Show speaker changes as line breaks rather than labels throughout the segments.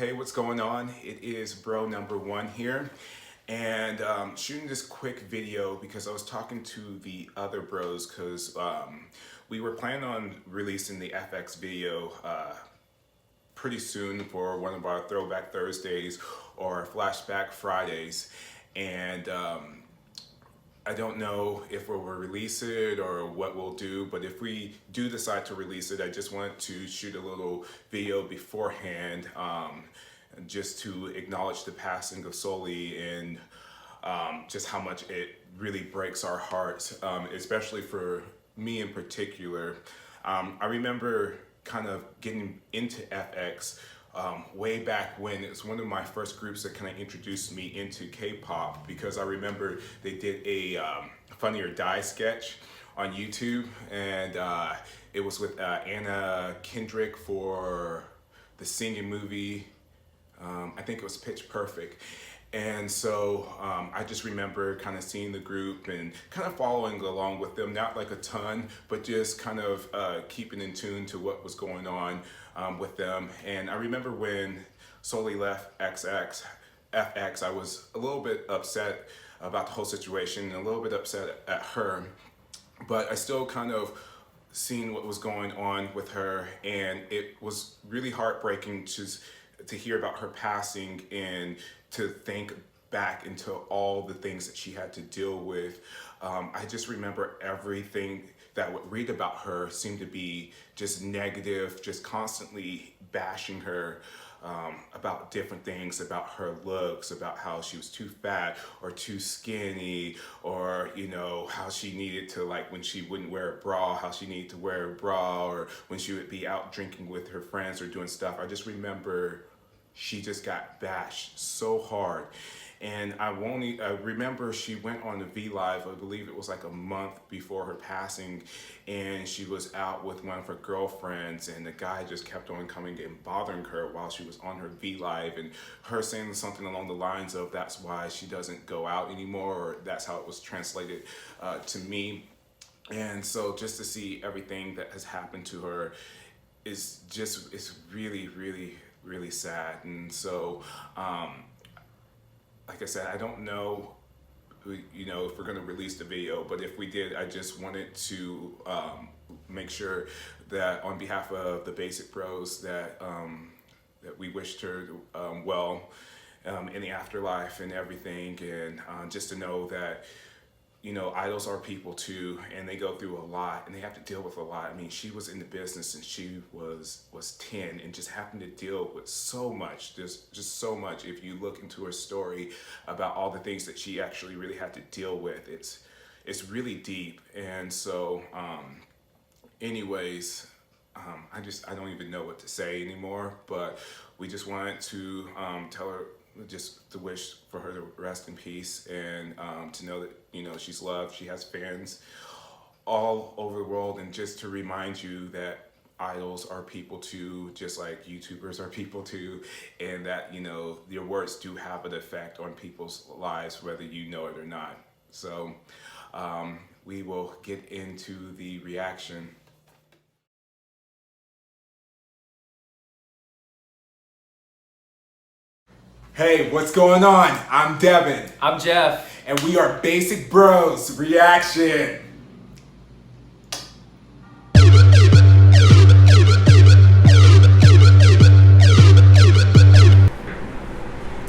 Hey, what's going on? It is bro number one here, and shooting this quick video because I was talking to the other bros because we were planning on releasing the FX video pretty soon for one of our Throwback Thursdays or Flashback Fridays, and I don't know if we'll release it or what we'll do, but if we do decide to release it, I just want to shoot a little video beforehand just to acknowledge the passing of Sulli and just how much it really breaks our hearts, especially for me in particular. I remember kind of getting into FX way back when. It was one of my first groups that kind of introduced me into K-pop, because I remember they did a Funny or Die sketch on YouTube, and it was with Anna Kendrick for the singing movie. I think it was Pitch Perfect. And so I just remember kind of seeing the group and kind of following along with them, not like a ton, but just kind of keeping in tune to what was going on with them. And I remember when Sulli left FX, I was a little bit upset about the whole situation and a little bit upset at her, but I still kind of seen what was going on with her, and it was really heartbreaking to hear about her passing and to think back into all the things that she had to deal with. I just remember everything that I would read about her seemed to be just negative, just constantly bashing her about different things, about her looks, about how she was too fat or too skinny, or how she needed to, like, when she wouldn't wear a bra, how she needed to wear a bra, or when she would be out drinking with her friends or doing stuff. I just remember she just got bashed so hard. And I remember she went on the V Live, I believe it was like a month before her passing, and she was out with one of her girlfriends, and the guy just kept on coming and bothering her while she was on her V Live, and her saying something along the lines of, that's why she doesn't go out anymore, or that's how it was translated to me. And so just to see everything that has happened to her is just, it's really, really, really sad. And so like I said, I don't know if we're going to release the video, but if we did, I just wanted to make sure that on behalf of the Basic Bros that we wished her well in the afterlife and everything, and just to know that idols are people too, and they go through a lot and they have to deal with a lot. I mean, she was in the business since she was 10 and just happened to deal with so much, just so much. If you look into her story about all the things that she actually really had to deal with, it's really deep. And so anyways, I don't even know what to say anymore, but we just wanted to tell her, just to wish for her to rest in peace, and to know that she's loved. She has fans all over the world, and just to remind you that idols are people too, just like YouTubers are people too, and that your words do have an effect on people's lives, whether you know it or not. So we will get into the reaction. Hey, what's going on? I'm Devin.
I'm Jeff.
And we are Basic Bros Reaction.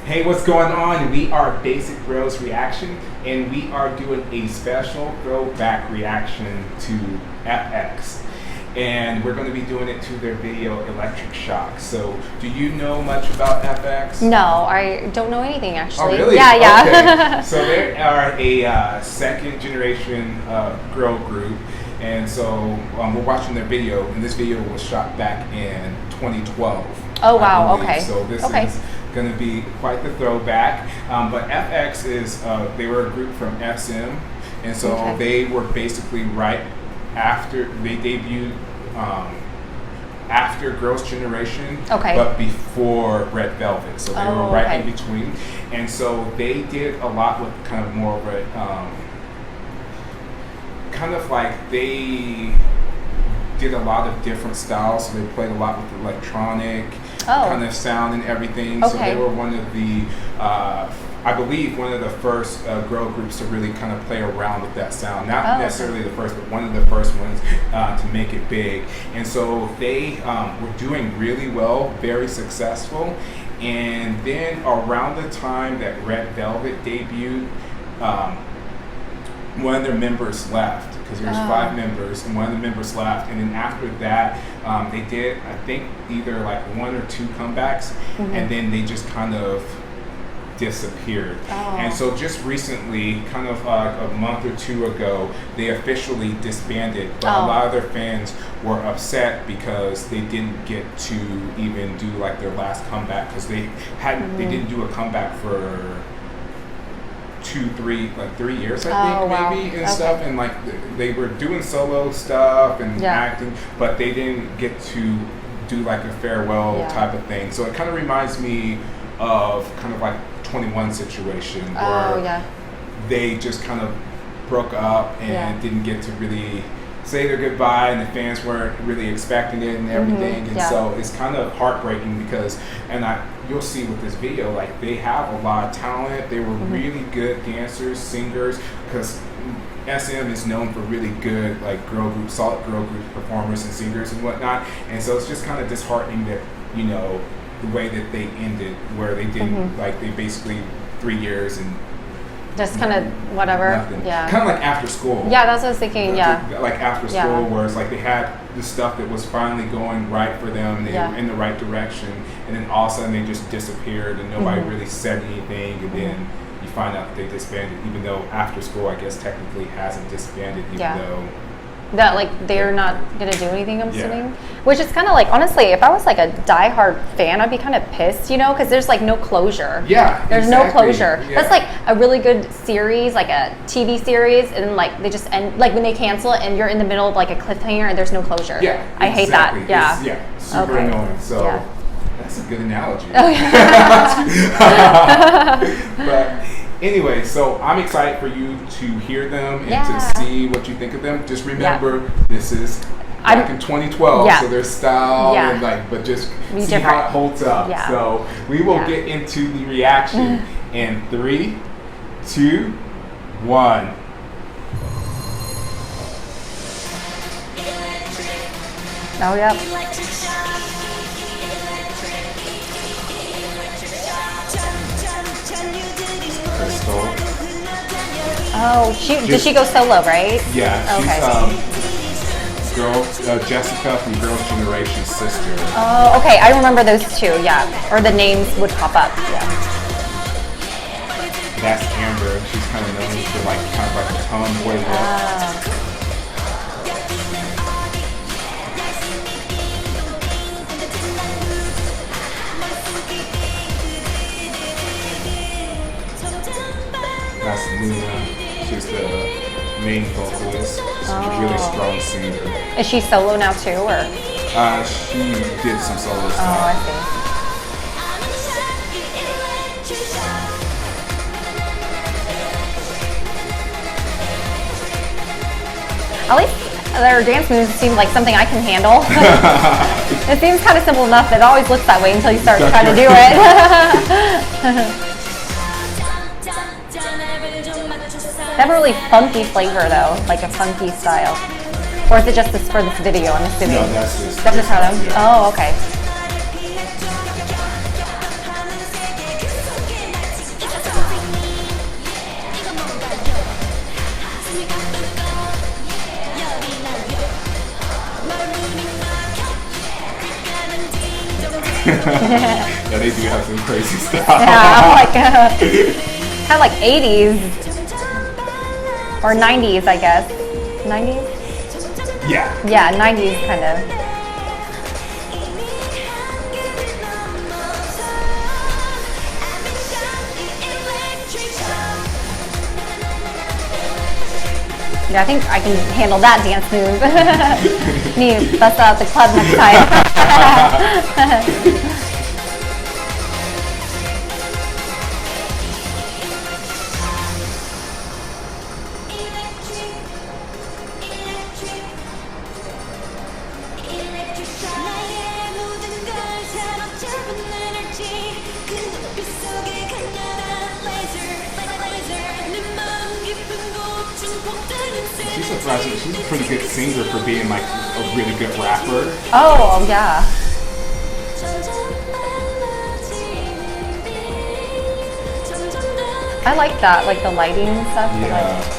Hey, what's going on? We are Basic Bros Reaction, and we are doing a special throwback reaction to FX. And we're going to be doing it to their video Electric Shock. So, do you know much about FX?
No, I don't know anything actually.
Oh, really?
Yeah.
Okay. So they are a second generation girl group, and so we're watching their video, and this video was shot back in 2012.
Oh wow, okay.
So this is going to be quite the throwback. But FX is, they were a group from SM, and so they were basically right after they debuted, after Girls' Generation, but before Red Velvet. So they were right in between. And so they did a lot with kind of more of a, kind of like they did a lot of different styles. So they played a lot with electronic, kind of sound and everything. So
Okay.
they were one of the, I believe, one of the first girl groups to really kind of play around with that sound. Not necessarily the first, but one of the first ones to make it big. And so they were doing really well, very successful. And then around the time that Red Velvet debuted, one of their members left, because there was 5 members, and one of the members left. And then after that, they did, I think, either like 1 or 2 comebacks, and then they just kind of disappeared. And so just recently, kind of a month or 2 ago, they officially disbanded, but a lot of their fans were upset because they didn't get to even do like their last comeback, because they hadn't, they didn't do a comeback for 3 years, I think, maybe, and stuff. And like they were doing solo stuff and acting, but they didn't get to do like a farewell type of thing. So it kind of reminds me of kind of like 21 situation where they just kind of broke up and didn't get to really say their goodbye, and the fans weren't really expecting it and everything. And so it's kind of heartbreaking because, and you'll see with this video, like they have a lot of talent. They were really good dancers, singers, because SM is known for really good like solid girl group performers and singers and whatnot. And so it's just kind of disheartening that, you know, the way that they ended, where they didn't, like they basically 3 years and
just kind of whatever.
Nothing. Kind of like After School.
Yeah, that's what I was thinking.
Like After School, where it's like they had the stuff that was finally going right for them, and they were in the right direction, and then all of a sudden they just disappeared, and nobody really said anything, and then you find out that they disbanded, even though After School, I guess, technically hasn't disbanded, even though
that like they're not gonna do anything, I'm assuming. Which is kind of like, honestly, if I was like a diehard fan, I'd be kind of pissed, you know, because there's like no closure. There's no closure. That's like a really good series, like a TV series, and like they just end, like when they cancel it and you're in the middle of like a cliffhanger and there's no closure. I hate that.
It's super annoying. So that's a good analogy. But anyway, so I'm excited for you to hear them and to see what you think of them. Just remember, this is back in 2012, so their style and like, but just see how it holds up. So we will get into the reaction in 3, 2, 1.
Oh, yep. Oh, did she go solo, right?
Yeah, she's girl Jessica from Girls' Generation's sister.
Oh, okay, I remember those two, or the names would pop up,
That's Amber. She's kind of known for like kind of like a tomboy look. That's Luna. She's the main vocalist. She's a really strong singer.
Is she solo now too, or?
She did some solo stuff.
Oh, I see. At least their dance moves seem like something I can handle. It seems kind of simple enough that it always looks that way until you start trying to do it. They have a really funky flavor though, like a funky style. Or is it just this for this video, I'm assuming?
No, that's just
how them? Oh, okay.
Yeah, they do have some crazy stuff.
Like kind of like 80s or 90s, I guess. 90s?
Yeah,
90s kind of. Yeah, I think I can handle that dance move. Need to bust out the club next time.
surprising. She's a pretty good singer for being like a really good rapper.
Oh, yeah. I like that, like the lighting and stuff.
Yeah.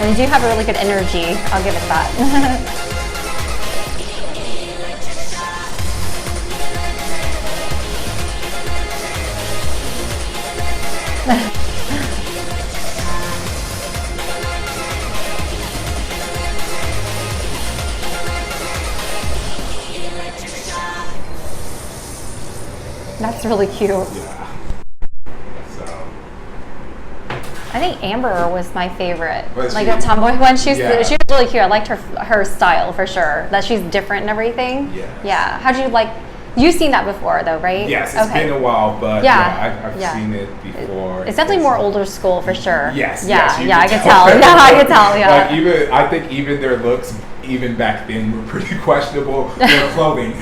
And you do have a really good energy. I'll give it that. That's really cute.
Yeah. So.
I think Amber was my favorite,
Was
like
she?
a tomboy one. She was really cute. I liked her style for sure. That she's different and everything.
Yes.
Yeah. How do you like? You've seen that before, though, right?
Yes, it's been a while, but I've seen it before.
It's definitely more older school for sure.
Yes.
Yeah.
Yes,
Yeah. I can tell. Yeah. I can tell. Yeah.
Like I think even their looks, even back then, were pretty questionable. Their clothing.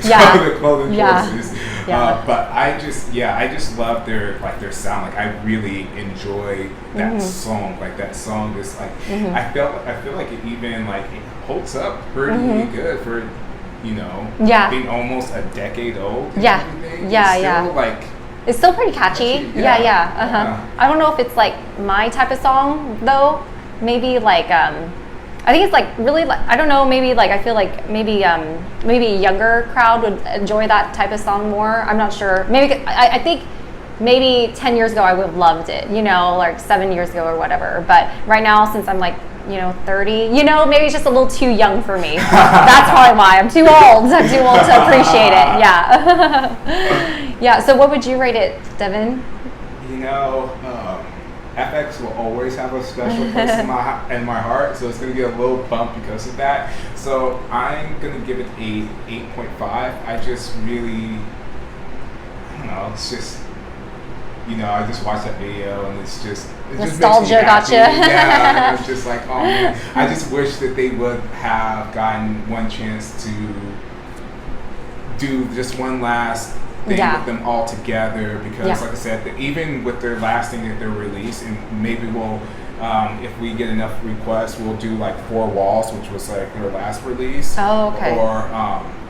Yeah.
The clothing choices.
Yeah.
But I just love their sound. Like I really enjoy that song. Like that song is like I feel like it even like it holds up pretty good for being almost a decade old.
Yeah. It's still pretty catchy.
Yeah.
I don't know if it's like my type of song though. Maybe like I think it's like really like I don't know, maybe like I feel like maybe a younger crowd would enjoy that type of song more. I'm not sure. Maybe I think maybe 10 years ago I would have loved it, like 7 years ago or whatever. But right now, since I'm like 30, maybe it's just a little too young for me. That's probably why. I'm too old. I'm too old to appreciate it. Yeah. Yeah. So what would you rate it, Devin?
FX will always have a special place in my heart, so it's going to get a little bump because of that. So I'm going to give it a 8.5. I just really, I don't know, it's just, I just watched that video and it's just
nostalgia got you.
Yeah, it's just like, oh man, I just wish that they would have gotten one chance to do just one last thing with them all together, because like I said, even with their last thing that they're released, and maybe we'll if we get enough requests, we'll do like 4 Walls, which was like their last release.
Oh, okay.
Or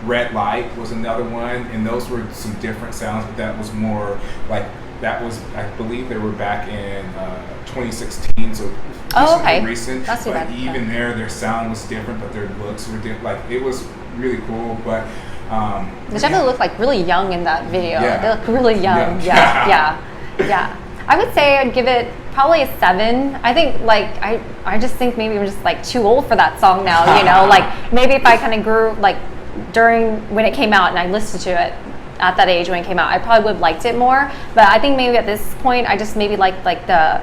Red Light was another one, and those were some different sounds, but that was more like I believe they were back in 2016, so recent.
That's
but even their sound was different, but their looks were different. Like it was really cool, but
they definitely look like really young in that video.
Yeah.
They look really young. Yeah. I would say I'd give it probably a 7. I think like I just think maybe I'm just like too old for that song now. Like maybe if I kind of grew like during when it came out and I listened to it at that age when it came out, I probably would have liked it more. But I think maybe at this point I just maybe liked like the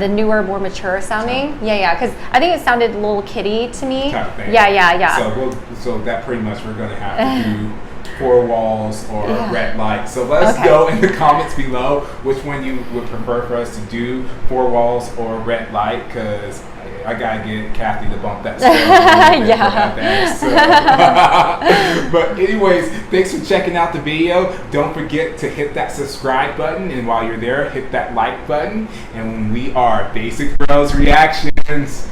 newer, more mature sounding. Yeah, because I think it sounded a little kiddie to me.
Type of thing.
Yeah.
So that pretty much we're going to have to do 4 Walls or Red Light. So let us know in the comments below which one you would prefer for us to do, 4 Walls or Red Light, because I gotta get Kathy to bump that But anyways, thanks for checking out the video. Don't forget to hit that subscribe button, and while you're there, hit that like button. And we are Basic Bros Reactions.